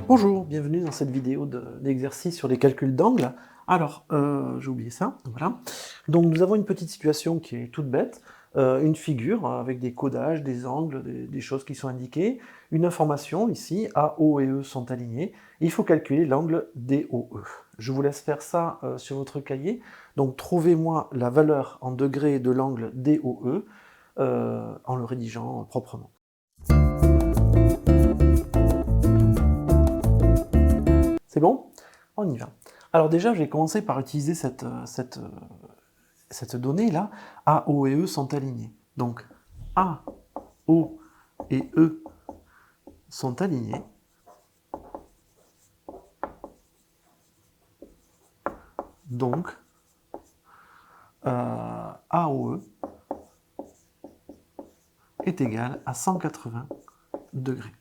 Bonjour, bienvenue dans cette vidéo d'exercice sur les calculs d'angle. Alors, j'ai oublié ça, voilà. Donc nous avons une petite situation qui est toute bête, une figure avec des codages, des angles, des choses qui sont indiquées, une information ici, AO et E sont alignés, et il faut calculer l'angle DOE. Je vous laisse faire ça sur votre cahier, donc trouvez-moi la valeur en degrés de l'angle DOE en le rédigeant proprement. C'est bon? On y va. Alors déjà, je vais commencer par utiliser cette donnée-là. A, O et E sont alignés. Donc, A, O et E sont alignés. Donc, AOE est égal à 180 degrés.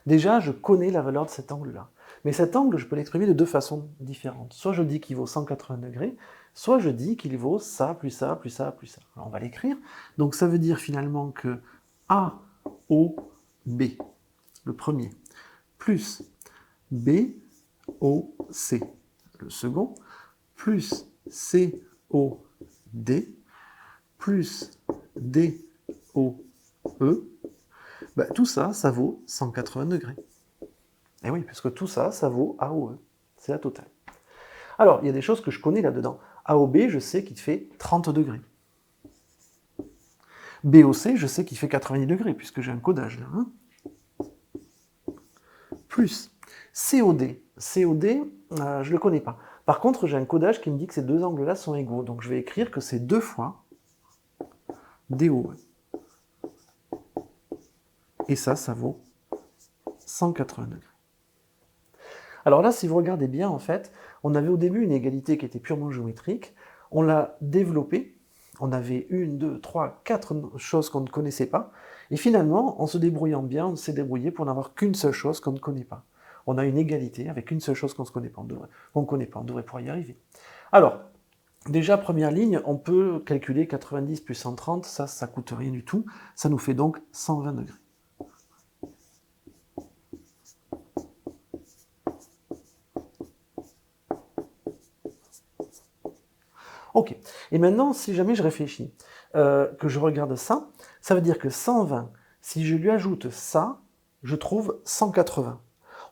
Déjà, je connais la valeur de cet angle-là. Mais cet angle, je peux l'exprimer de deux façons différentes. Soit je dis qu'il vaut 180 degrés, soit je dis qu'il vaut ça, plus ça, plus ça, plus ça. Alors on va l'écrire. Donc ça veut dire finalement que AOB, le premier, plus BOC, le second, plus COD, plus DOE, ben, tout ça, ça vaut 180 degrés. Et oui, puisque tout ça, ça vaut AOE. C'est la totale. Alors, il y a des choses que je connais là-dedans. AOB, je sais qu'il fait 30 degrés. BOC, je sais qu'il fait 90 degrés, puisque j'ai un codage là. Hein. Plus COD. COD, je ne le connais pas. Par contre, j'ai un codage qui me dit que ces deux angles-là sont égaux. Donc je vais écrire que c'est 2 fois DOE. Et ça vaut 180 degrés. Alors là, si vous regardez bien, en fait, on avait au début une égalité qui était purement géométrique, on l'a développée, on avait 1, 2, 3, 4 choses qu'on ne connaissait pas, et finalement, en se débrouillant bien, on s'est débrouillé pour n'avoir qu'une seule chose qu'on ne connaît pas. On a une égalité avec une seule chose qu'on ne connaît pas, on devrait pouvoir y arriver. Alors, déjà, première ligne, on peut calculer 90 plus 130, ça ne coûte rien du tout, ça nous fait donc 120 degrés. Ok, et maintenant, si jamais je réfléchis, que je regarde ça, ça veut dire que 120, si je lui ajoute ça, je trouve 180.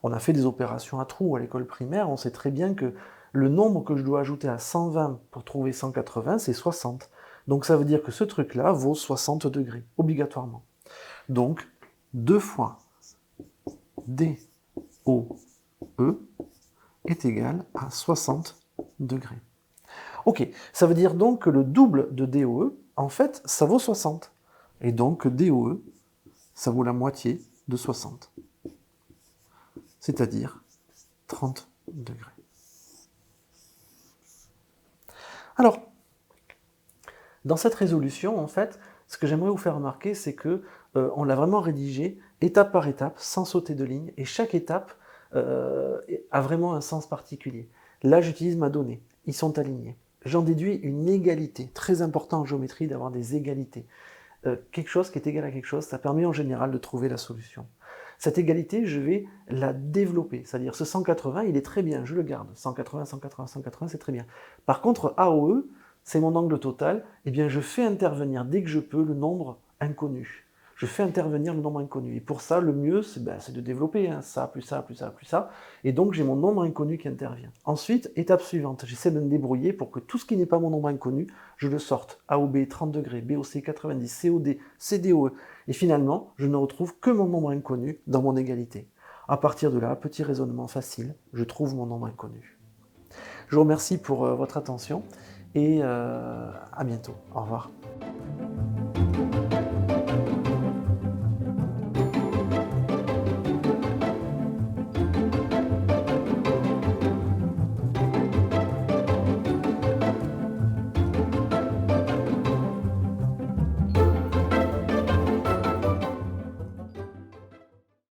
On a fait des opérations à trous à l'école primaire, on sait très bien que le nombre que je dois ajouter à 120 pour trouver 180, c'est 60. Donc ça veut dire que ce truc-là vaut 60 degrés, obligatoirement. Donc, 2 fois DOE est égal à 60 degrés. Ok, ça veut dire donc que le double de DOE, en fait, ça vaut 60. Et donc DOE, ça vaut la moitié de 60. C'est-à-dire 30 degrés. Alors, dans cette résolution, en fait, ce que j'aimerais vous faire remarquer, c'est que on l'a vraiment rédigé étape par étape, sans sauter de ligne, et chaque étape a vraiment un sens particulier. Là, j'utilise ma donnée, ils sont alignés. J'en déduis une égalité, très important en géométrie d'avoir des égalités. Quelque chose qui est égal à quelque chose, ça permet en général de trouver la solution. Cette égalité, je vais la développer, c'est-à-dire ce 180, il est très bien, je le garde. 180, 180, 180, c'est très bien. Par contre, AOE, c'est mon angle total, eh bien je fais intervenir dès que je peux le nombre inconnu. Je fais intervenir le nombre inconnu. Et pour ça, le mieux, c'est de développer ça, plus ça, plus ça, plus ça. Et donc, j'ai mon nombre inconnu qui intervient. Ensuite, étape suivante, j'essaie de me débrouiller pour que tout ce qui n'est pas mon nombre inconnu, je le sorte. AOB 30 degrés, BOC 90, COD, CDOE. Et finalement, je ne retrouve que mon nombre inconnu dans mon égalité. À partir de là, petit raisonnement facile, je trouve mon nombre inconnu. Je vous remercie pour votre attention et à bientôt. Au revoir.